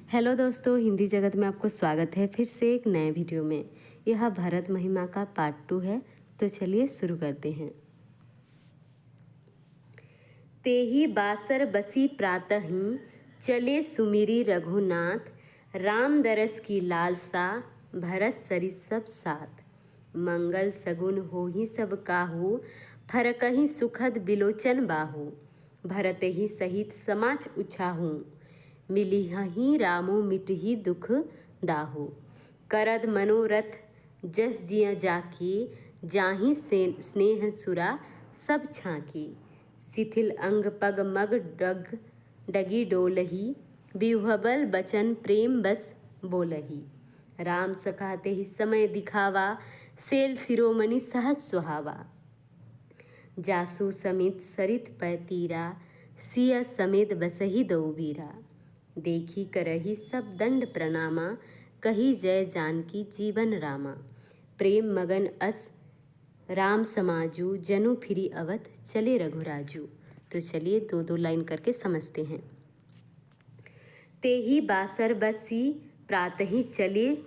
Hello दोस्तों, हिंदी जगत में आपको स्वागत है फिर से एक नए वीडियो में। यह भरत महिमा का पार्ट 2 है, तो चलिए शुरू करते हैं। तेहि बासर बसी प्रातहि, चले सुमिरी रघुनाथ, राम दरस की लालसा, भरत सरिस सब साथ। मंगल सगुन होहि सब काहू, फरकहि सुखद बिलोचन बाहू, भरत ही सहित समाज उछाहू, मिलिहि रामो मिटहि दुख दाहू। करद मनोरथ जस जिय जाकी, जाहि स्नेह सुरा सब छाकी। शिथिल अंग पग मग डगी डोलही, विह्वल बचन प्रेम बस बोलही। राम सखा तेहि समय दिखावा, सेल शिरोमणि सहज सुहावा। जासु समित सरित पै तीरा, सिय समेत बसहि दो बीरा। देखी करहि सब दंड प्रणामा, कही जय जानकी जीवन रामा। प्रेम मगन अस राम समाजू, जनु फिरी अवध चले रघुराजू। तो चलिए दो दो लाइन करके समझते हैं। तेहि बासर बसी प्रातहि, चले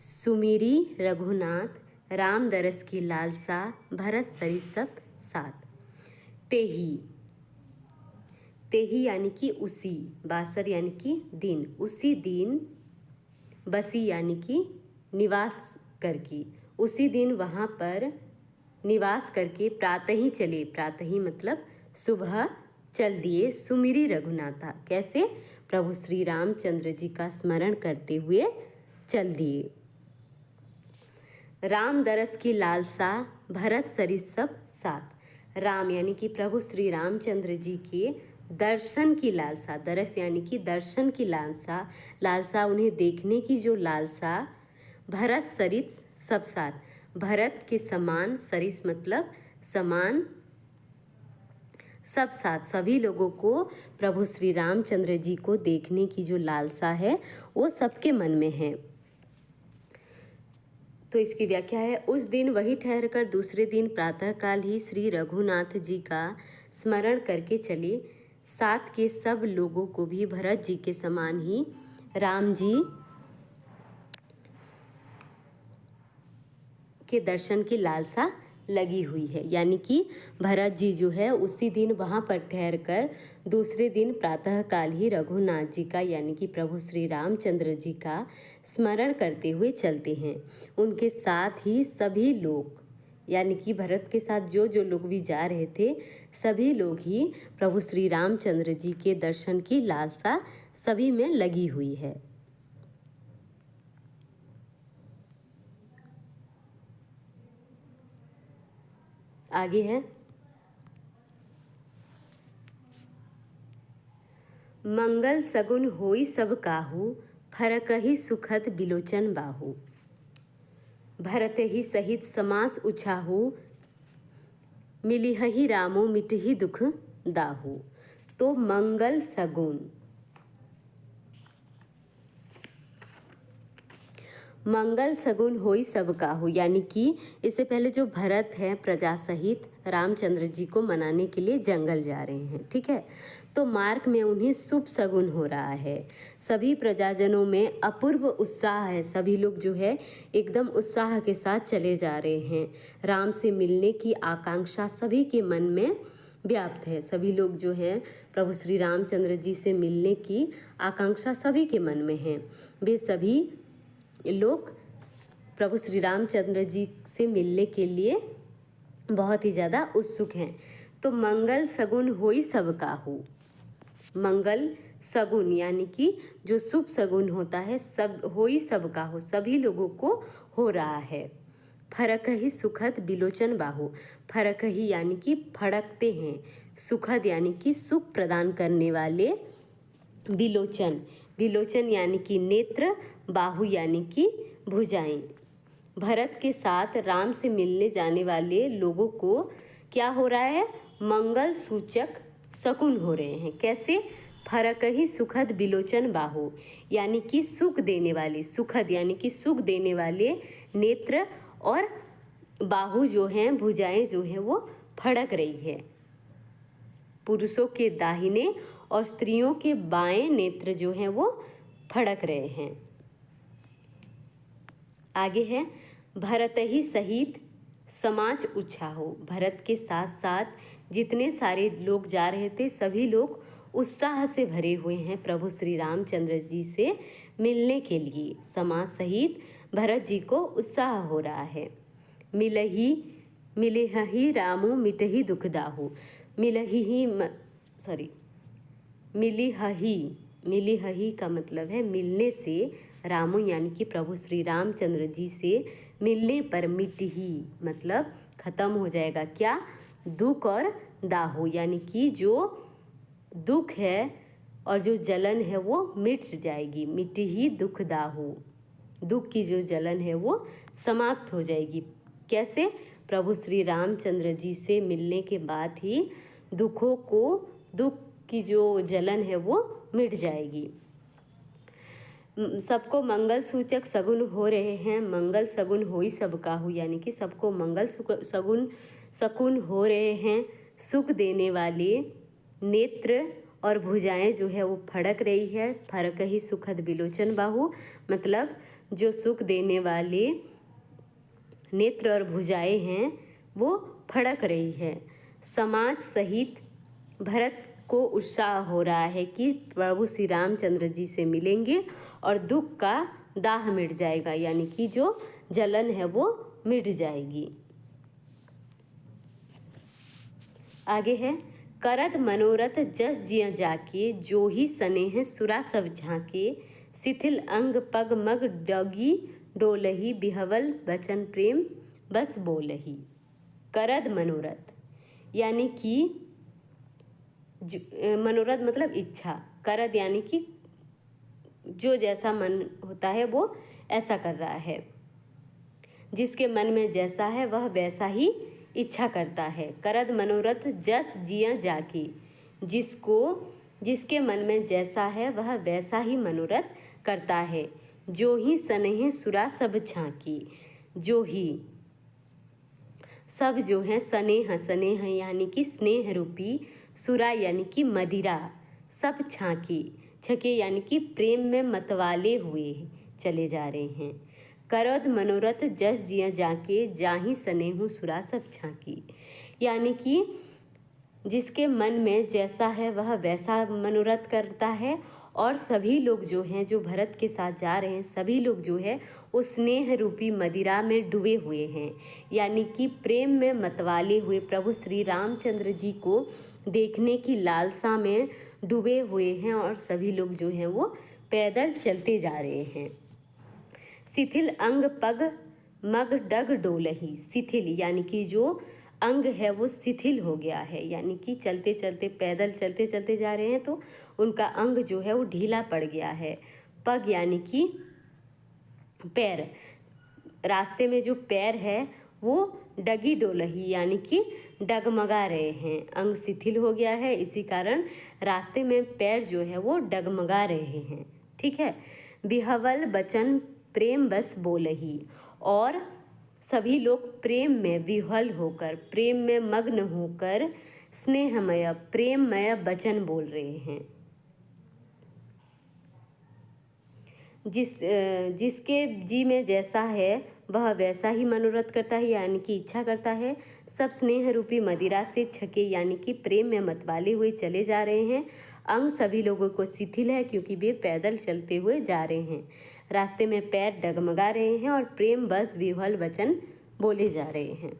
सुमिरी रघुनाथ, राम दरस की लालसा, भरत सरिस सब साथ। तेहि तेहि यानी कि उसी, बासर यानी कि दिन, उसी दिन, बसी यानी कि निवास करके, उसी दिन वहाँ पर निवास करके प्रातः ही चले। प्रातः ही मतलब सुबह चल दिए। सुमिरी रघुनाथा, कैसे? प्रभु श्री रामचंद्र जी का स्मरण करते हुए चल दिए। राम दरस की लालसा, भरत सरिस सब साथ। राम यानी कि प्रभु श्री रामचंद्र जी के दर्शन की लालसा, दरस यानी कि दर्शन की लालसा, लालसा उन्हें देखने की जो लालसा, भरत सरिस सब साथ, भरत के समान, सरिस मतलब समान, सब साथ, सभी लोगों को प्रभु श्री रामचंद्र जी को देखने की जो लालसा है वो सबके मन में है। तो इसकी व्याख्या है, उस दिन वही ठहरकर दूसरे दिन प्रातःकाल ही श्री रघुनाथ जी का स्मरण करके चले। साथ के सब लोगों को भी भरत जी के समान ही राम जी के दर्शन की लालसा लगी हुई है। यानी कि भरत जी जो है उसी दिन वहाँ पर ठहर कर दूसरे दिन प्रातःकाल ही रघुनाथ जी का यानी कि प्रभु श्री रामचंद्र जी का स्मरण करते हुए चलते हैं। उनके साथ ही सभी लोग, यानी कि भरत के साथ जो जो लोग भी जा रहे थे, सभी लोग ही प्रभु श्री रामचंद्र जी के दर्शन की लालसा सभी में लगी हुई है। आगे है, मंगल सगुन होई सब काहू, फरकहि सुखद बिलोचन बाहू। भरत ही सहित समास उछाहू, मिलिहि रामो मिटहि दुख दाहू। तो मंगल सगुन, मंगल सगुन होई सब काहू, यानी कि इससे पहले जो भरत है प्रजा सहित रामचंद्र जी को मनाने के लिए जंगल जा रहे हैं, ठीक है। तो मार्ग में उन्हें शुभ सगुन हो रहा है। सभी प्रजाजनों में अपूर्व उत्साह है। सभी लोग जो है एकदम उत्साह के साथ चले जा रहे हैं। राम से मिलने की आकांक्षा सभी के मन में व्याप्त है। सभी लोग जो हैं प्रभु श्री रामचंद्र जी से मिलने की आकांक्षा सभी के मन में है। वे सभी लोग प्रभु श्री रामचंद्र जी से मिलने के लिए बहुत ही ज़्यादा उत्सुक हैं। तो मंगल सगुन होई सब काहू, मंगल सगुन यानी कि जो शुभ सगुन होता है, सब होई सब काहू, सभी लोगों को हो रहा है। फरक ही सुखद बिलोचन बाहू, फरक ही यानी कि फड़कते हैं, सुखद यानी कि सुख प्रदान करने वाले, बिलोचन, बिलोचन यानी कि नेत्र, बाहु यानी कि भुजाएं। भरत के साथ राम से मिलने जाने वाले लोगों को क्या हो रहा है? मंगल सूचक शकुन हो रहे हैं। कैसे? फरक ही सुखद बिलोचन बाहु, यानी कि सुख देने वाले, सुखद यानी कि सुख देने वाले नेत्र, और बाहु जो हैं, भुजाएं जो हैं वो फड़क रही है। पुरुषों के दाहिने और स्त्रियों के बाएं नेत्र जो हैं वो फड़क रहे हैं। आगे है भरत ही सहित समाज उत्साहो। भरत के साथ साथ जितने सारे लोग जा रहे थे सभी लोग उत्साह से भरे हुए हैं प्रभु श्री रामचंद्र जी से मिलने के लिए। समाज सहित भरत जी को उत्साह हो रहा है। मिलहि रामु मिटहि दुख दाहु। मिलिहहि का मतलब है मिलने से, रामु यानी कि प्रभु श्री रामचंद्र जी से मिलने पर, मिटहि मतलब खत्म हो जाएगा क्या, दुख और दाहु यानी कि जो दुख है और जो जलन है वो मिट जाएगी। मिटहि दुख दाहु, दुख की जो जलन है वो समाप्त हो जाएगी। कैसे? प्रभु श्री रामचंद्र जी से मिलने के बाद ही दुख की जो जलन है वो मिट जाएगी। सबको मंगल सूचक सगुन हो रहे हैं। मंगल सगुन होई सब काहू यानी कि सबको मंगल शकुन हो रहे हैं। सुख देने वाले नेत्र और भुजाएं जो है वो फड़क रही है। फरक ही सुखद बिलोचन बाहु मतलब जो सुख देने वाले नेत्र और भुजाएं हैं वो फड़क रही है। समाज सहित भरत को उत्साह हो रहा है कि प्रभु श्री रामचंद्र जी से मिलेंगे और दुख का दाह मिट जाएगा यानी कि जो जलन है वो मिट जाएगी। आगे है करत मनोरथ जस जिया जाके, जो ही स्नेह सुरा सब झांके। शिथिल अंग पग मग डगी डोलही, बिहवल बचन प्रेम बस बोलही। करद मनोरथ यानी कि मनोरथ मतलब इच्छा, करद यानी कि जो जैसा मन होता है वो ऐसा कर रहा है। जिसके मन में जैसा है वह वैसा ही इच्छा करता है। करद मनोरथ जस जिया जाकी, जिसके मन में जैसा है वह वैसा ही मनोरथ करता है। जो ही स्नेह सुरा सब झांकी, जो ही सब जो है स्नेह यानी कि स्नेह रूपी, सुरा यानी कि मदिरा, सब छके यानी कि प्रेम में मतवाले हुए चले जा रहे हैं। करद मनोरथ जस जिया जाके, जाही स्नेहु सुरा सब झांकी यानी कि जिसके मन में जैसा है वह वैसा मनोरथ करता है। और सभी लोग जो हैं जो भरत के साथ जा रहे हैं सभी लोग जो है वो स्नेह रूपी मदिरा में डूबे हुए हैं यानी कि प्रेम में मतवाले हुए प्रभु श्री रामचंद्र जी को देखने की लालसा में डूबे हुए हैं। और सभी लोग जो हैं वो पैदल चलते जा रहे हैं। शिथिल अंग पग मग डग डोलही, शिथिल यानी कि जो अंग है वो शिथिल हो गया है यानी कि चलते चलते पैदल चलते चलते जा रहे हैं तो उनका अंग जो है वो ढीला पड़ गया है। पग यानी कि पैर, रास्ते में जो पैर है वो डगी डोलही यानी कि डगमगा रहे हैं। अंग शिथिल हो गया है इसी कारण रास्ते में पैर जो है वो डगमगा रहे हैं। ठीक है। बिहवल बचन प्रेम बस बोलही, और सभी लोग प्रेम में विह्वल होकर, प्रेम में मग्न होकर स्नेहमय प्रेममय वचन बोल रहे हैं। जिसके जी में जैसा है वह वैसा ही मनोरथ करता है यानी कि इच्छा करता है। सब स्नेह रूपी मदिरा से छके यानी कि प्रेम में मतवाले हुए चले जा रहे हैं। अंग सभी लोगों को शिथिल है क्योंकि वे पैदल चलते हुए जा रहे हैं। रास्ते में पैर डगमगा रहे हैं और प्रेम बस विह्वल वचन बोले जा रहे हैं।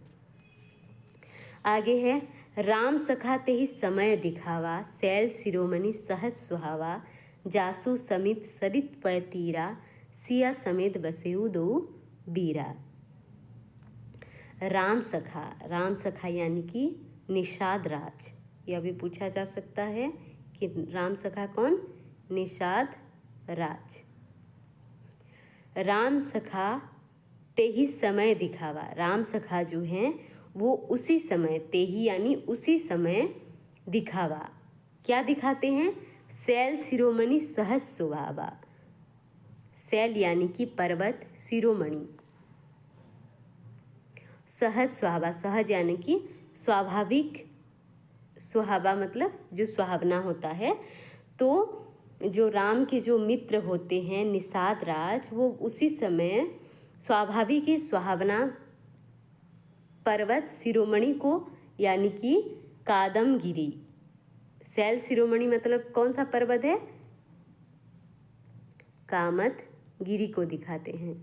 आगे है राम सखा ते ही समय दिखावा, शैल शिरोमणि सहज सुहावा। जासु समित सरित पर तीरा, सिया समेत बसेऊ दो बीरा। राम सखा यानी कि निषाद राज। यह भी पूछा जा सकता है कि राम सखा कौन? निषाद राज। राम सखा ते ही समय दिखावा, राम सखा जो हैं वो उसी समय, ते ही यानी उसी समय दिखावा, क्या दिखाते हैं? शैल शिरोमणि सहज सुहावा। शैल यानी कि पर्वत, शिरोमणि सहज सुहावा, सहज यानी कि स्वाभाविक, सुहावा मतलब जो सुहावना होता है। तो जो राम के जो मित्र होते हैं निषाद राज, वो उसी समय स्वाभाविक ही सुहावना पर्वत शिरोमणि को यानी कि कादमगिरी, शैल शिरोमणि मतलब कौन सा पर्वत है, कामदगिरी को दिखाते हैं।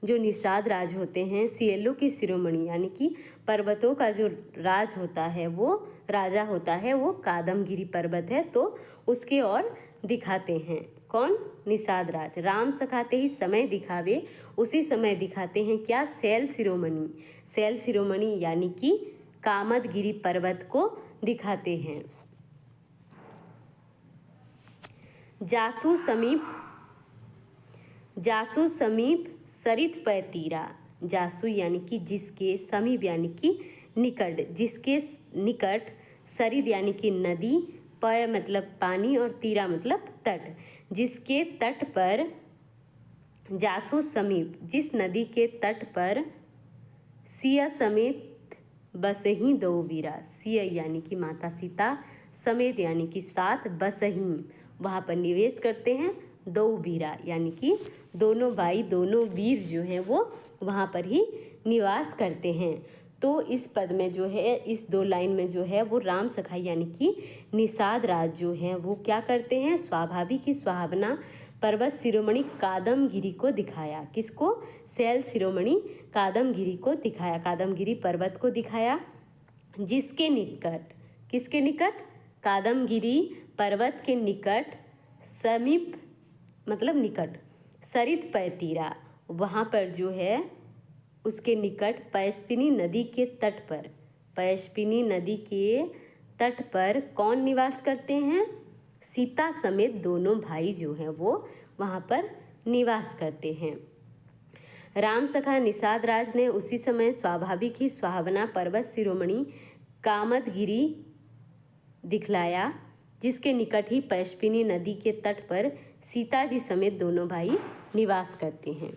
जो निषाद राज होते हैं सियलों की शिरोमणि यानी कि पर्वतों का जो राज होता है, वो राजा होता है, वो कादमगिरी पर्वत है, तो उसके और दिखाते हैं। कौन, निषाद राज। राम सखाते ही समय दिखावे, उसी समय दिखाते हैं क्या, शैल शिरोमणि, शैल शिरोमणि यानी कि कामदगिरी पर्वत को दिखाते हैं। जासू समीप सरित पै तीरा, जासू यानी कि जिसके, समीप यानी कि निकट, जिसके निकट, सरित यानी कि नदी, पय मतलब पानी और तीरा मतलब तट, जिसके तट पर, जासू समीप जिस नदी के तट पर, सिया समेत बसही दो वीरा, सिया यानी कि माता सीता, समेत यानी कि साथ, बसही वहाँ पर निवेश करते हैं, दो वीरा यानी कि दोनों भाई, दोनों वीर जो हैं वो वहाँ पर ही निवास करते हैं। तो इस पद में जो है, इस 2 लाइन में जो है वो राम सखाई यानी कि निषाद राज जो हैं वो क्या करते हैं, स्वाभाविक ही सुहावना पर्वत शिरोमणि कादमगिरी को दिखाया। किसको, शैल शिरोमणि कादमगिरी को दिखाया, कादमगिरी पर्वत को दिखाया, जिसके निकट, किसके निकट, कादमगिरी पर्वत के निकट, समीप मतलब निकट, सरित पै तीरा वहाँ पर जो है उसके निकट, पयस्विनी नदी के तट पर, पयस्विनी नदी के तट पर कौन निवास करते हैं, सीता समेत दोनों भाई जो हैं वो वहाँ पर निवास करते हैं। राम सखा निषाद राज ने उसी समय स्वाभाविक ही सुहावना पर्वत शिरोमणि कामदगिरी दिखलाया, जिसके निकट ही पयस्विनी नदी के तट पर सीता जी समेत दोनों भाई निवास करते हैं।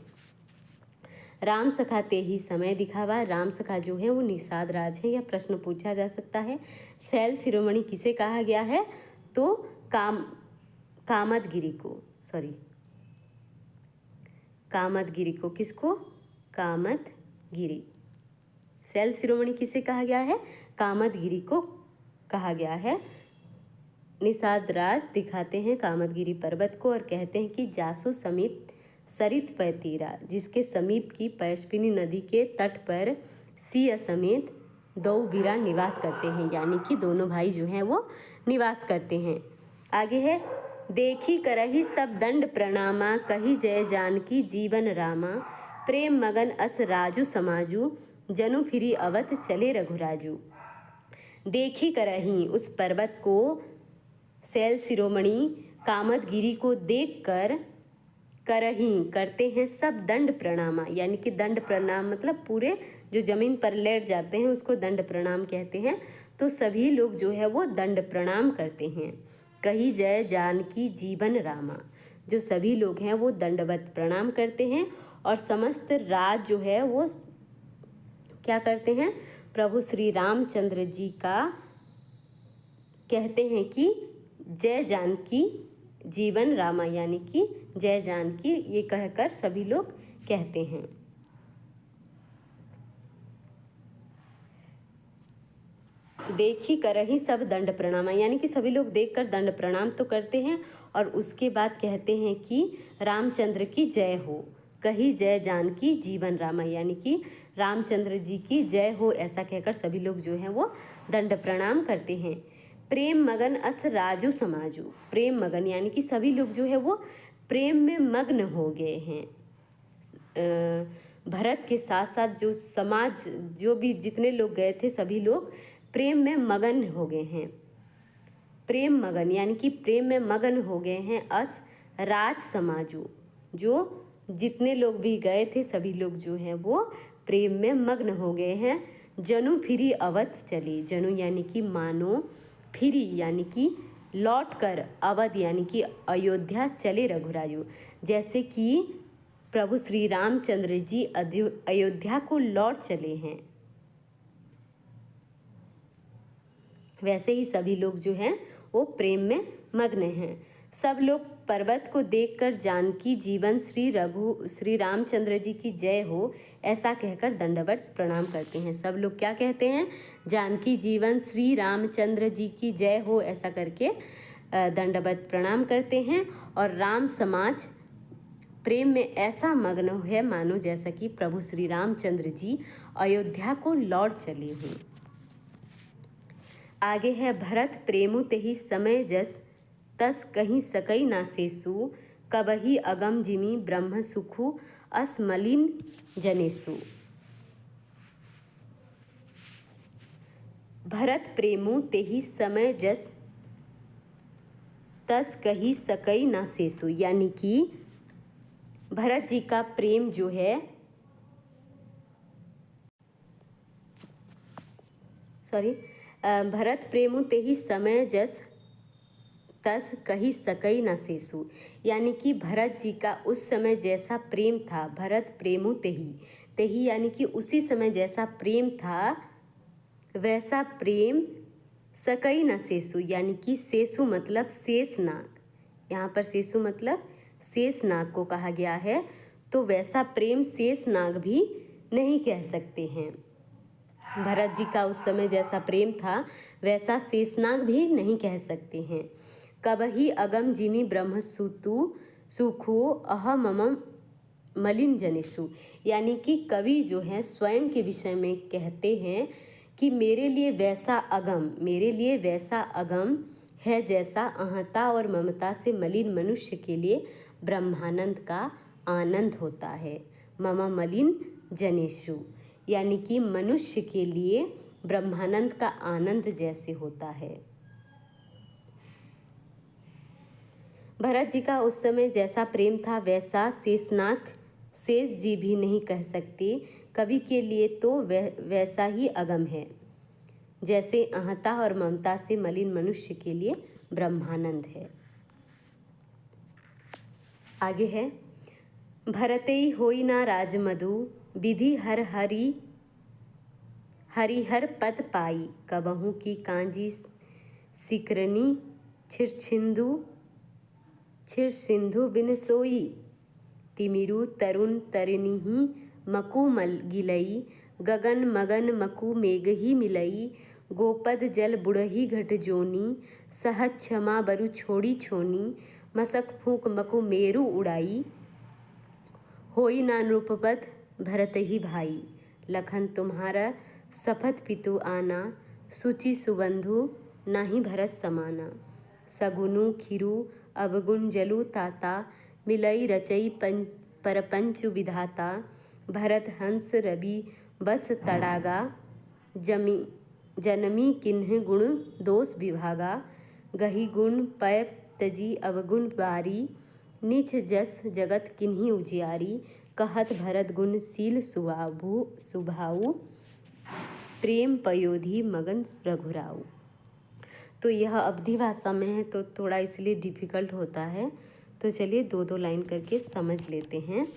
राम सखा ते ही समय दिखावा, राम सखा जो है वो निषाद राज है, यह प्रश्न पूछा जा सकता है। शैल शिरोमणि किसे कहा गया है, तो कामदगिरी को, कामदगिरी को, किसको, कामदगिरी, शैल शिरोमणि किसे कहा गया है, कामदगिरी को कहा गया है। निषाद राज दिखाते हैं कामदगिरी पर्वत को और कहते हैं कि जासू समीप सरित पै तीरा, जिसके समीप की पयस्विनी नदी के तट पर सिया समेत दो वीरा निवास करते हैं, यानी कि दोनों भाई जो हैं वो निवास करते हैं। आगे है, देखी करही सब दंड प्रणामा, कही जय जानकी जीवन रामा, प्रेम मगन अस राजू समाजू, जनु फिरी अवत चले रघुराजू। देखी करही, उस पर्वत को, शैल शिरोमणि कामदगिरी को देखकर, करही करते हैं सब दंड प्रणामा, यानी कि दंड प्रणाम मतलब पूरे जो जमीन पर लेट जाते हैं उसको दंड प्रणाम कहते हैं। तो सभी लोग जो है वो दंड प्रणाम करते हैं। कही जय जानकी जीवन रामा, जो सभी लोग हैं वो दंडवत प्रणाम करते हैं और समस्त राज जो है वो क्या करते हैं, प्रभु श्री रामचंद्र जी का कहते हैं कि जय जानकी जीवन रामा, यानी कि जय जानकी, ये कहकर सभी लोग कहते हैं। देखी करही सब दंड प्रणाम, यानी कि सभी लोग देखकर दंड प्रणाम तो करते हैं और उसके बाद कहते हैं कि रामचंद्र की जय हो, कही जय जानकी जीवन रामा, यानी कि रामचंद्र जी की जय हो, ऐसा कहकर सभी लोग जो हैं वो दंड प्रणाम करते हैं। प्रेम मगन अस राजू समाजू, प्रेम मगन यानी कि सभी लोग जो है वो प्रेम में मग्न हो गए हैं। भरत के साथ साथ जो समाज, जो भी जितने लोग गए थे सभी लोग प्रेम में मगन हो गए हैं। प्रेम मगन यानी कि प्रेम में मगन हो गए हैं। अस राज समाजू, जो जितने लोग भी गए थे सभी लोग जो हैं वो प्रेम में मग्न हो गए हैं। जनु फिरी अवध चली, जनु यानी कि मानो, फिरी यानी कि लौट कर, अवध यानी कि अयोध्या चले रघुराजू, जैसे कि प्रभु श्री रामचंद्र जी अयोध्या को लौट चले हैं, वैसे ही सभी लोग जो हैं वो प्रेम में मग्न हैं। सब लोग पर्वत को देखकर जानकी जीवन श्री रामचंद्र जी की जय हो ऐसा कहकर दंडवत प्रणाम करते हैं। सब लोग क्या कहते हैं? जानकी जीवन श्री रामचंद्र जी की जय हो ऐसा करके दंडवत प्रणाम करते हैं। और राम समाज प्रेम में ऐसा मग्न है मानो जैसा कि प्रभु श्री रामचंद्र जी अयोध्या को लौट चले हों। आगे है भरत प्रेमु तेहि समय जस तस कहीं सकई ना सेसु कबही अगम जिमि ब्रह्म सुखु असमलिन जनेसु। भरत प्रेमु तेहि समय जस तस कही सकई ना सेसु, यानी कि भरत जी का प्रेम जो है भरत प्रेमु तेहि समय जस तस कही सकई न सेसु, यानी कि भरत जी का उस समय जैसा प्रेम था, भरत प्रेमु तेहि तेहि यानी कि उसी समय जैसा प्रेम था वैसा प्रेम सकई न सेसु, यानी कि सेसु मतलब शेषनाग, यहाँ पर सेसु मतलब शेषनाग को कहा गया है। तो वैसा प्रेम शेषनाग भी नहीं कह सकते हैं। भरत जी का उस समय जैसा प्रेम था वैसा शेषनाग भी नहीं कह सकते हैं। कबही अगम जिमि ब्रह्म सुखो अहमम मलिन जनेशु, यानी कि कवि जो है स्वयं के विषय में कहते हैं कि मेरे लिए वैसा अगम है जैसा अहंता और ममता से मलिन मनुष्य के लिए ब्रह्मानंद का आनंद होता है। मम मलिन जनेशु, यानी कि मनुष्य के लिए ब्रह्मानंद का आनंद जैसे होता है। भरत जी का उस समय जैसा प्रेम था वैसा शेष जी भी नहीं कह सकते। कवि के लिए तो वैसा ही अगम है जैसे अहंता और ममता से मलिन मनुष्य के लिए ब्रह्मानंद है। आगे है भरतई होई ना राजमधु विधि हर हरिहर पद पाई कबहू की कांजी सिकरनी छिर सिंधु बिन सोई तिमिरु तरुण तरिणी मकु गिलई गगन मगन मकु मेघही मिलई गोपद जल बुढ़ही घट जोनी सहज क्षमा बरु छोड़ी छोनी मसक फूक मकु मेरु उड़ाई होई ना नृपपद भरत ही भाई लखन तुम्हारा सफत पितु आना सुचि सुबंधु नाही भरत समाना सगुनु खिरु अवगुण जलु ताता मिलई रचई परपंच विधाता भरत हंस रवि बस तड़ागा जनमी किन्ह गुण दोष विभागा गही गुण पय तजी अवगुण बारी नीच जस जगत किन्हीं उजियारी कहत भरत गुण शील सुभाऊ प्रेम पयोधि मगन रघुराऊ। तो यह अवधि भाषा में है तो थोड़ा इसलिए डिफ़िकल्ट होता है, तो चलिए दो दो लाइन करके समझ लेते हैं।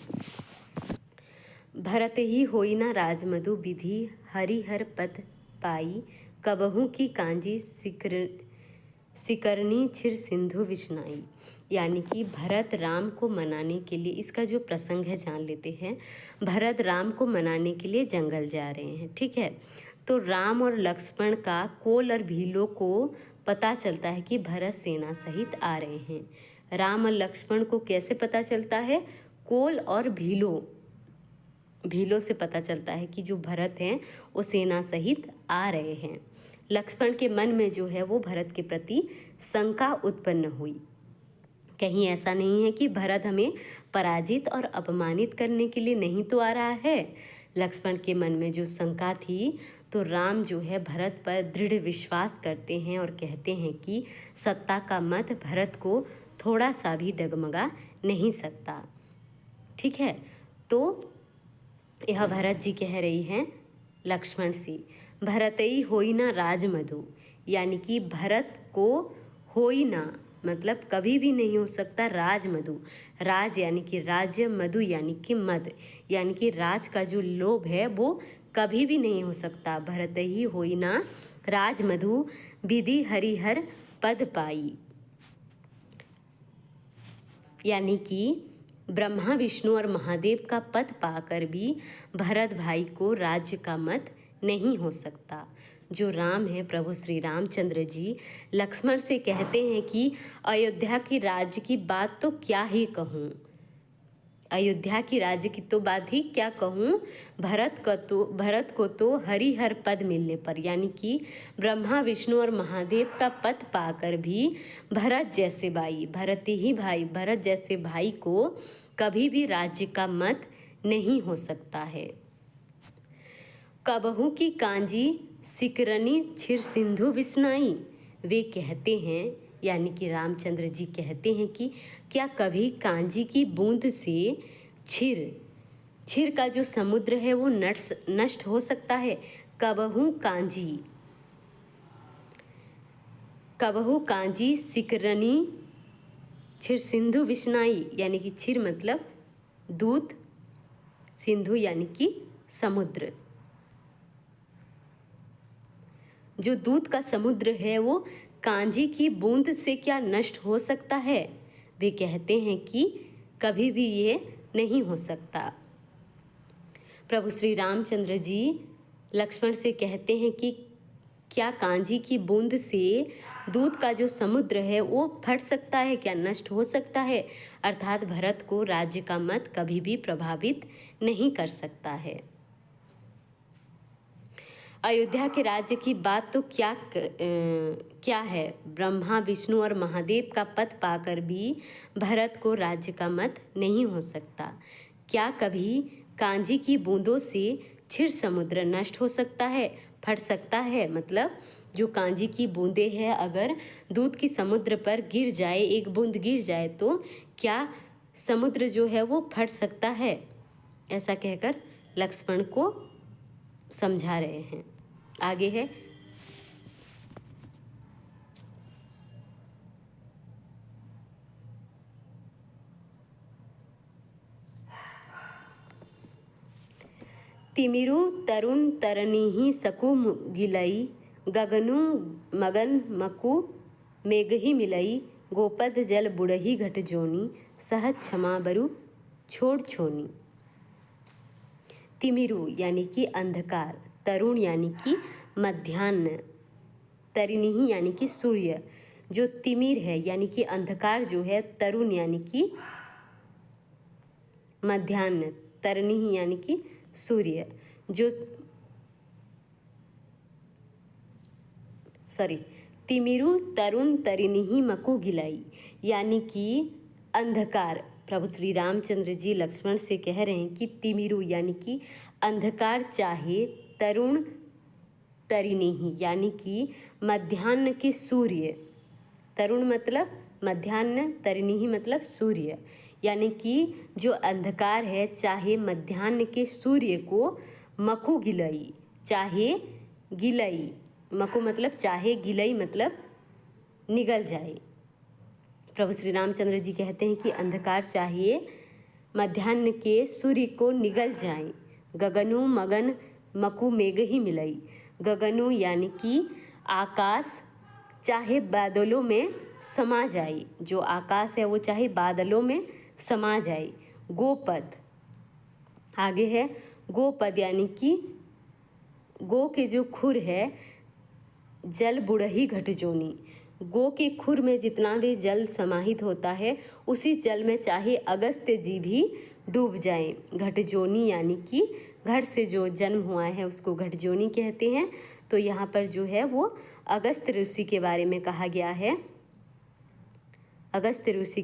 भरत ही होई ना राजमधु विधि हरिहर पद पाई कबहू की कांजी सिकरनी छिर सिंधु विष्णाई, यानी कि भरत राम को मनाने के लिए, इसका जो प्रसंग है जान लेते हैं। भरत राम को मनाने के लिए जंगल जा रहे हैं, ठीक है। तो राम और लक्ष्मण का कोल और भीलों को पता चलता है कि भरत सेना सहित आ रहे हैं। राम और लक्ष्मण को कैसे पता चलता है? कोल और भीलों से पता चलता है कि जो भरत हैं वो सेना सहित आ रहे हैं। लक्ष्मण के मन में जो है वो भरत के प्रति शंका उत्पन्न हुई, कहीं ऐसा नहीं है कि भरत हमें पराजित और अपमानित करने के लिए नहीं तो आ रहा है। लक्ष्मण के मन में जो शंका थी, तो राम जो है भरत पर दृढ़ विश्वास करते हैं और कहते हैं कि सत्ता का मत भरत को थोड़ा सा भी डगमगा नहीं सकता, ठीक है। तो यह भरत जी कह रही हैं लक्ष्मण से, भरतई होई ना राजमधु, यानी कि भरत को होई ना मतलब कभी भी नहीं हो सकता राजमधु। राज यानी कि राज्य, मधु यानी कि मद, यानी कि राज का जो लोभ है वो कभी भी नहीं हो सकता। भरत ही होई ना राजमधु विधि हरिहर पद पाई, यानी कि ब्रह्मा विष्णु और महादेव का पद पाकर भी भरत भाई को राज्य का मत नहीं हो सकता। जो राम है प्रभु श्री रामचंद्र जी लक्ष्मण से कहते हैं कि अयोध्या की राज्य की बात तो क्या ही कहूँ, अयोध्या की राज्य की तो बात ही क्या कहूँ, भरत को तो हरिहर पद मिलने पर, यानी कि ब्रह्मा विष्णु और महादेव का पद पाकर भी भरत जैसे भाई को कभी भी राज्य का मत नहीं हो सकता है। कबहू की कांजी सिकरनी छिर सिंधु विस्नाई, वे कहते हैं यानी कि रामचंद्र जी कहते हैं कि क्या कभी कांजी की बूंद से छिर का जो समुद्र है वो नष्ट हो सकता है। कबहू कांजी सिकरनी छिर सिंधु विस्नाई, यानी कि छिर मतलब दूध, सिंधु यानी कि समुद्र। जो दूध का समुद्र है वो कांजी की बूंद से क्या नष्ट हो सकता है। वे कहते हैं कि कभी भी ये नहीं हो सकता। प्रभु श्री रामचंद्र जी लक्ष्मण से कहते हैं कि क्या कांजी की बूंद से दूध का जो समुद्र है वो फट सकता है, क्या नष्ट हो सकता है, अर्थात भरत को राज्य का मत कभी भी प्रभावित नहीं कर सकता है। अयोध्या के राज्य की बात तो क्या है, ब्रह्मा विष्णु और महादेव का पद पाकर भी भरत को राज्य का मत नहीं हो सकता। क्या कभी कांजी की बूंदों से क्षीर समुद्र नष्ट हो सकता है, फट सकता है, मतलब जो कांजी की बूंदें हैं अगर दूध की समुद्र पर गिर जाए, एक बूंद गिर जाए तो क्या समुद्र जो है वो फट सकता है, ऐसा कहकर लक्ष्मण को समझा रहे हैं। आगे है तिमिरु तरुण तरनी सकु गिलई, गगनु मगन मकु मेघही मिलई, गोपद जल बुढ़ही घट जोनी, सहज क्षमा बरु छोड़ छोनी। तिमिरु यानी कि अंधकार, तरुण यानी कि मध्याह्न, तरिणी यानी कि सूर्य। जो तिमिर है यानी कि अंधकार जो है, तरुण यानी कि मध्याह्न, तरिणी यानी कि सूर्य। तिमिरु तरुण तरिणी मकु गिलाई, यानी कि अंधकार। प्रभु श्री रामचंद्र जी लक्ष्मण से कह रहे हैं कि तिमिरु यानी कि अंधकार चाहे, तरुण तरिणी यानी कि मध्याह्न के सूर्य, तरुण मतलब मध्याह्न, तरिणी मतलब सूर्य, यानी कि जो अंधकार है चाहे मध्याह्न के सूर्य को मकु गिलई, चाहे गिलई, मकु मतलब चाहे, गिलई मतलब निगल जाए। प्रभु श्री रामचंद्र जी कहते हैं कि अंधकार चाहिए मध्याह्न के सूर्य को निगल जाए। गगनु मगन मकु मेघ ही मिलई, गगनु यानी कि आकाश चाहे बादलों में समा जाए, जो आकाश है वो चाहे बादलों में समा जाए। गोपद, आगे है गोपद यानी कि गो के जो खुर है, जल बुढ़ही घट जोनी, गो के खुर में जितना भी जल समाहित होता है उसी जल में चाहे अगस्त्य जी भी डूब जाएं। घटजोनी यानी कि घट से जो जन्म हुआ है उसको घटजोनी कहते हैं। तो यहाँ पर जो है वो अगस्त्य ऋषि के बारे में कहा गया है, अगस्त्य ऋषि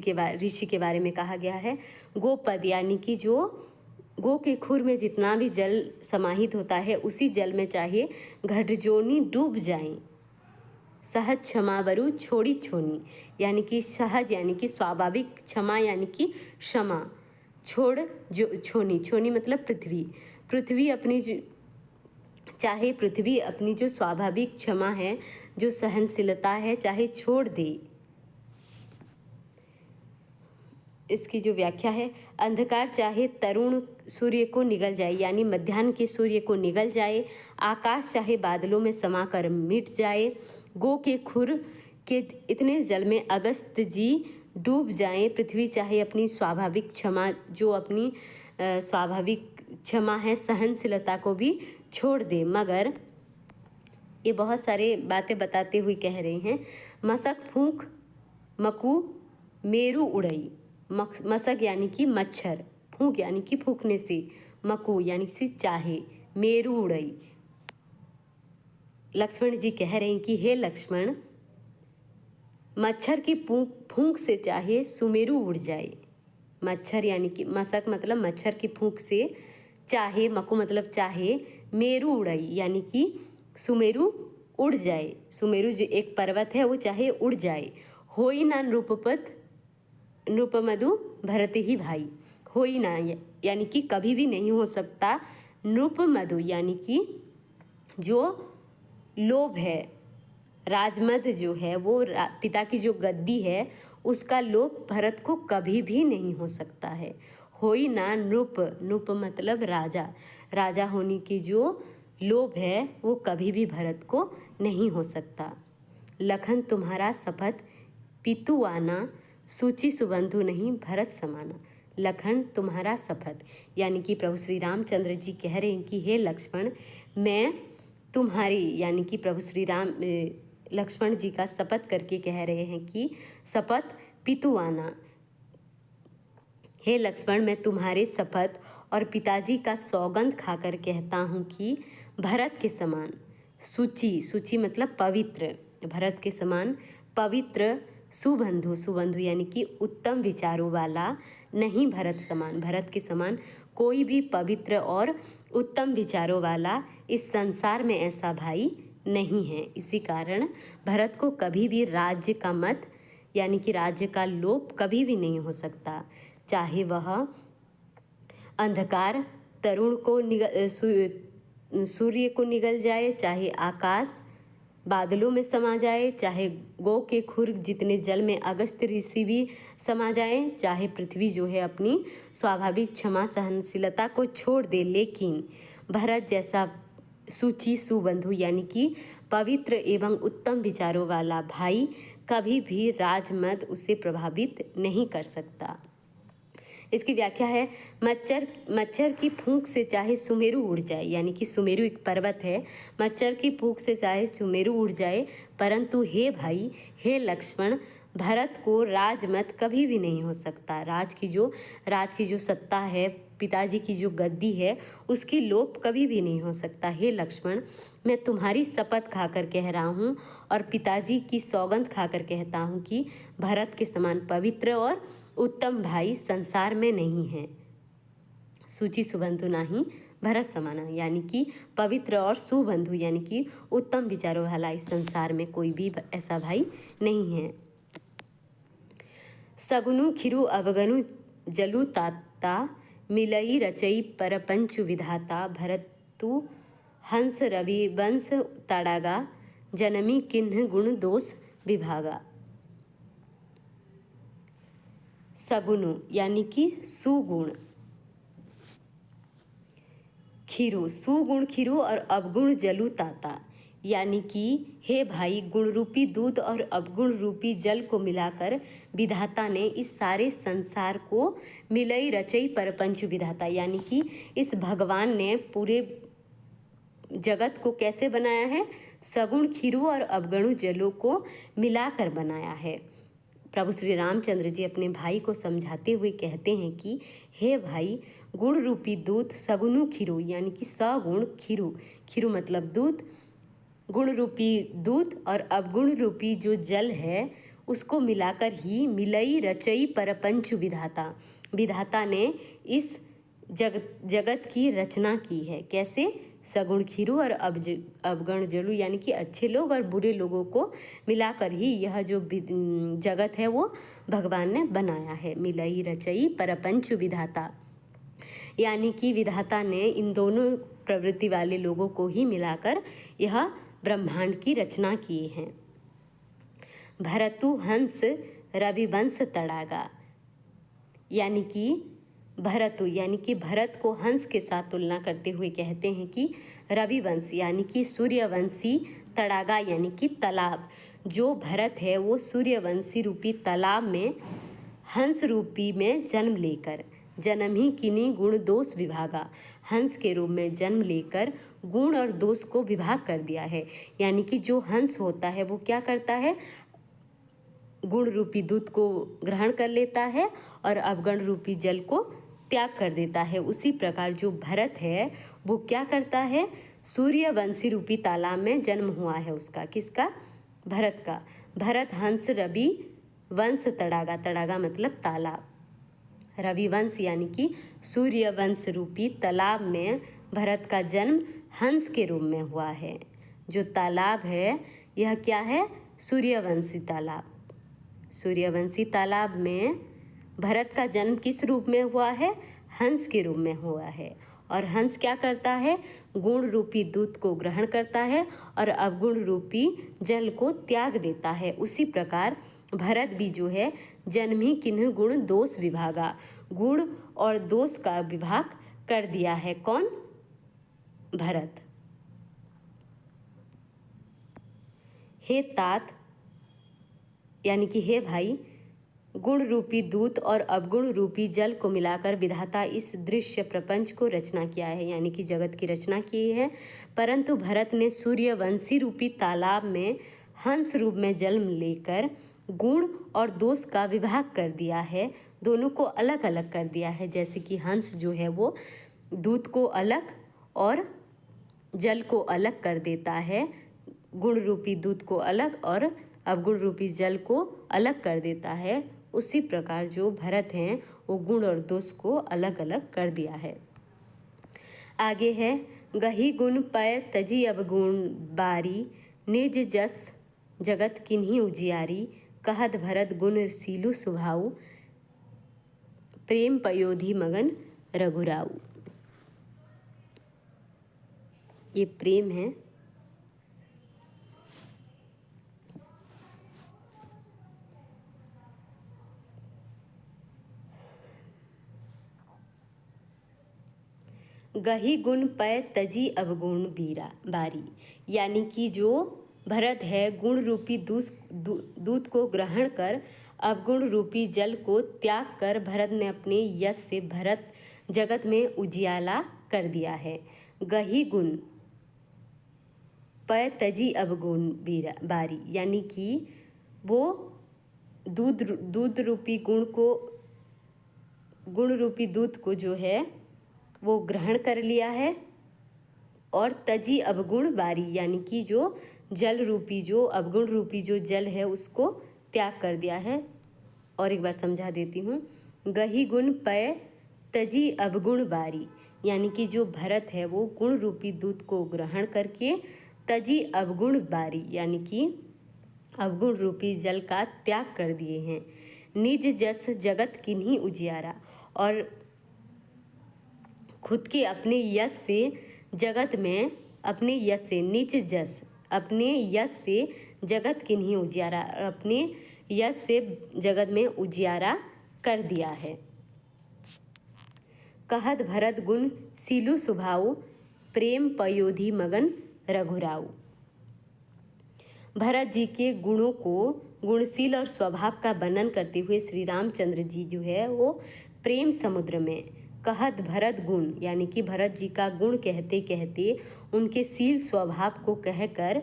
के बारे में कहा गया है। गोपद यानी कि जो गो के खुर में जितना भी जल समाहित होता है उसी जल में चाहे घटजोनी डूब जाएं। सहज क्षमा बरु छोड़ी छोनी, यानी कि सहज यानी कि स्वाभाविक, क्षमा यानी कि क्षमा, छोड़ जो छोनी, छोनी मतलब पृथ्वी, पृथ्वी अपनी चाहे पृथ्वी अपनी जो स्वाभाविक क्षमा है, जो सहनशीलता है, चाहे छोड़ दे। इसकी जो व्याख्या है, अंधकार चाहे तरुण सूर्य को निगल जाए, यानी मध्याह्न के सूर्य को निगल जाए, आकाश चाहे बादलों में समाकर मिट जाए, गो के खुर के इतने जल में अगस्त्य जी डूब जाए, पृथ्वी चाहे अपनी स्वाभाविक क्षमा, जो अपनी स्वाभाविक क्षमा है, सहनशीलता को भी छोड़ दे, मगर ये बहुत सारे बातें बताते हुए कह रहे हैं, मशक फूंक मकू मेरू उड़ई। मशक यानी कि मच्छर, फूंक यानी कि फूंकने से, मकू यानी कि चाहे, मेरू उड़ई। लक्ष्मण जी कह रहे हैं कि हे लक्ष्मण, मच्छर की फूंक से चाहे सुमेरु उड़ जाए। मच्छर यानी कि मशक मतलब मच्छर की फूंक से, चाहे मकू मतलब चाहे, मेरू उड़ई यानी कि सुमेरु उड़ जाए। सुमेरु जो एक पर्वत है वो चाहे उड़ जाए। होई ना नृपपत नृपमधु भरत ही भाई। होई ना यानी कि कभी भी नहीं हो सकता, नृपमधु यानी कि जो लोभ है, राजमद जो है वो पिता की जो गद्दी है उसका लोभ भरत को कभी भी नहीं हो सकता है। होई ना नृप, नृप मतलब राजा, राजा होने की जो लोभ है वो कभी भी भरत को नहीं हो सकता। लखन तुम्हारा शपथ पितु आना, सूची सुबंधु नहीं भरत समाना। लखन तुम्हारा शपथ यानी कि प्रभु श्री रामचंद्र जी कह रहे हैं कि हे लक्ष्मण, मैं तुम्हारी यानी कि प्रभु श्री राम लक्ष्मण जी का शपथ करके कह रहे हैं कि शपथ पितु आना, हे लक्ष्मण मैं तुम्हारे शपथ और पिताजी का सौगंध खाकर कहता हूँ कि भरत के समान सूची, सूची मतलब पवित्र, भरत के समान पवित्र, सुबंधु, सुबंधु यानी कि उत्तम विचारों वाला नहीं भरत समान, भरत के समान कोई भी पवित्र और उत्तम विचारों वाला इस संसार में ऐसा भाई नहीं है। इसी कारण भरत को कभी भी राज्य का मत यानी कि राज्य का लोभ कभी भी नहीं हो सकता, चाहे वह अंधकार तरुण को सूर्य को निगल जाए, चाहे आकाश बादलों में समा जाए, चाहे गो के खुर जितने जल में अगस्त्य ऋषि भी समा जाए, चाहे पृथ्वी जो है अपनी स्वाभाविक क्षमा सहनशीलता को छोड़ दे, लेकिन भरत जैसा सूची सुबंधु यानी कि पवित्र एवं उत्तम विचारों वाला भाई कभी भी राजमद उसे प्रभावित नहीं कर सकता। इसकी व्याख्या है, मच्छर की फूंक से चाहे सुमेरु उड़ जाए, यानी कि सुमेरु एक पर्वत है, मच्छर की फूंक से चाहे सुमेरु उड़ जाए, परंतु हे भाई, हे लक्ष्मण, भरत को राजमत कभी भी नहीं हो सकता। राज की जो सत्ता है, पिताजी की जो गद्दी है, उसकी लोप कभी भी नहीं हो सकता। हे लक्ष्मण, मैं तुम्हारी शपथ खाकर कह रहा हूँ और पिताजी की सौगंध खाकर कहता हूँ कि भरत के समान पवित्र और उत्तम भाई संसार में नहीं है। सूची सुबंधु नाही भरत समाना, यानी कि पवित्र और सुबंधु यानी कि उत्तम विचारों वाला इस संसार में कोई भी ऐसा भाई नहीं है। सगुनु खिरु अवगनु जलु ताता, मिलई रचई परपंच विधाता, भरतु हंस रवि वंश तड़ागा, जनमी किन्ह गुण दोष विभागा। सगुनु यानी कि सुगुण, खीरु सुगुण खीरु और अवगुण जलु ताता, यानी कि हे भाई, गुण रूपी दूध और अवगुण रूपी जल को मिलाकर विधाता ने इस सारे संसार को मिलई रचई परपंच विधाता, यानी कि इस भगवान ने पूरे जगत को कैसे बनाया है, सगुण खीरु और अवगुण जलों को मिलाकर बनाया है। प्रभु श्री रामचंद्र जी अपने भाई को समझाते हुए कहते हैं कि हे भाई, गुण रूपी दूध सगुनु खीरु यानी कि सगुण खीरु, खीरु मतलब दूध, गुण रूपी दूध और अवगुण रूपी जो जल है उसको मिलाकर ही मिलई रचई परपंच विधाता, विधाता ने इस जगत की रचना की है। कैसे? सगुण खीरु और अवगुण जलु यानी कि अच्छे लोग और बुरे लोगों को मिलाकर ही यह जो जगत है वो भगवान ने बनाया है। मिलई रचई परपंच विधाता, यानी कि विधाता ने इन दोनों प्रवृत्ति वाले लोगों को ही मिलाकर यह ब्रह्मांड की रचना की है। भरतु हंस रविवंश तड़ागा, यानी कि भरतु यानी कि भरत को हंस के साथ तुलना करते हुए कहते हैं कि रविवंश यानी कि सूर्यवंशी, तड़ागा यानी कि तालाब, जो भरत है वो सूर्यवंशी रूपी तालाब में हंस रूपी में जन्म लेकर जन्म ही किन्हीं गुण दोष विभागा, हंस के रूप में जन्म लेकर गुण और दोष को विभाग कर दिया है। यानी कि जो हंस होता है वो क्या करता है, गुण रूपी दूध को ग्रहण कर लेता है और अवगुण रूपी जल को त्याग कर देता है। उसी प्रकार जो भरत है वो क्या करता है, सूर्यवंशी रूपी तालाब में जन्म हुआ है उसका, किसका, भरत का। भरत हंस रवि वंश तड़ागा, तड़ागा मतलब तालाब, रविवंश यानी कि सूर्यवंश रूपी तालाब में भरत का जन्म हंस के रूप में हुआ है। जो तालाब है यह क्या है, सूर्यवंशी तालाब। सूर्यवंशी तालाब में भरत का जन्म किस रूप में हुआ है, हंस के रूप में हुआ है। और हंस क्या करता है, गुण रूपी दूध को ग्रहण करता है और अवगुण रूपी जल को त्याग देता है। उसी प्रकार भरत भी जो है जन्म ही किन्हीं गुण दोष विभागा, गुण और दोष का विभाग कर दिया है। कौन, भरत। हे तात यानी कि हे भाई, गुण रूपी दूत और अवगुण रूपी जल को मिलाकर विधाता इस दृश्य प्रपंच को रचना किया है, यानी कि जगत की रचना की है। परंतु भरत ने सूर्यवंशी रूपी तालाब में हंस रूप में जन्म लेकर गुण और दोष का विभाग कर दिया है, दोनों को अलग अलग कर दिया है। जैसे कि हंस जो है वो दूध को अलग और जल को अलग कर देता है, गुण रूपी दूध को अलग और अवगुण रूपी जल को अलग कर देता है। उसी प्रकार जो भरत हैं वो गुण और दोष को अलग अलग कर दिया है। आगे है, गही गुण पय तजी अवगुण बारी, निज जस जगत किन्हीं उजियारी, कहत भरत गुण सीलु सुभाऊ, प्रेम पयोधि मगन रघुराऊ। ये प्रेम है। गही गुण पय तजी अवगुण बीरा बारी, यानी कि जो भरत है गुण रूपी दूध को ग्रहण कर अवगुण रूपी जल को त्याग कर भरत ने अपने यश से भरत जगत में उजियाला कर दिया है। गही गुण पय तजी अवगुण बीरा बारी, यानी कि वो दूध रूपी गुण रूपी दूध को जो है वो ग्रहण कर लिया है और तजी अवगुण बारी, यानी कि जो जल रूपी जो अवगुण रूपी जो जल है उसको त्याग कर दिया है। और एक बार समझा देती हूँ, गही गुण पय तजी अवगुण बारी, यानी कि जो भरत है वो गुण रूपी दूध को ग्रहण करके तजी अवगुण बारी, यानी कि अवगुण रूपी जल का त्याग कर दिए हैं। निज जस जगत किन्हीं उजियारा, और खुद के अपने यश से जगत में अपने यश से नीच जस अपने यश से जगत किन्हीं उजियारा, अपने यश से जगत में उजियारा कर दिया है। कहत भरत गुण सीलु सुभाऊ, प्रेम पयोधि मगन रघुराऊ। भरत जी के गुणों को गुणशील और स्वभाव का वर्णन करते हुए श्री रामचंद्र जी जो है वो प्रेम समुद्र में कहत भरत गुण, यानी कि भरत जी का गुण कहते कहते उनके शील स्वभाव को कहकर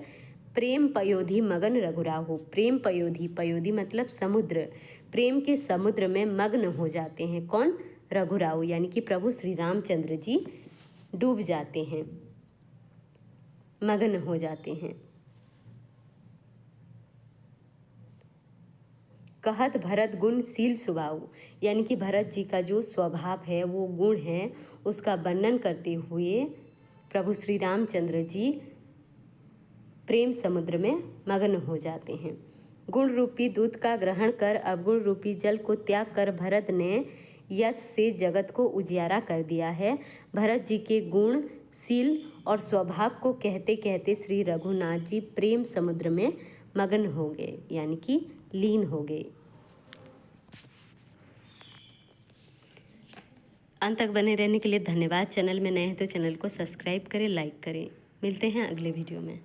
प्रेम पयोधि मगन रघुराऊ, प्रेम पयोधि, पयोधि मतलब समुद्र, प्रेम के समुद्र में मग्न हो जाते हैं। कौन, रघुराऊ, यानी कि प्रभु श्री रामचंद्र जी डूब जाते हैं, मग्न हो जाते हैं। कहत भरत गुण शील स्वभाव, यानी कि भरत जी का जो स्वभाव है वो गुण है उसका वर्णन करते हुए प्रभु श्री रामचंद्र जी प्रेम समुद्र में मग्न हो जाते हैं। गुण रूपी दूध का ग्रहण कर अवगुण रूपी जल को त्याग कर भरत ने यश से जगत को उजियारा कर दिया है। भरत जी के गुण शील और स्वभाव को कहते कहते श्री रघुनाथ जी प्रेम समुद्र में मग्न हो गए, यानी कि लीन हो गए। अंत तक बने रहने के लिए धन्यवाद। चैनल में नए हैं तो चैनल को सब्सक्राइब करें, लाइक करें। मिलते हैं अगले वीडियो में।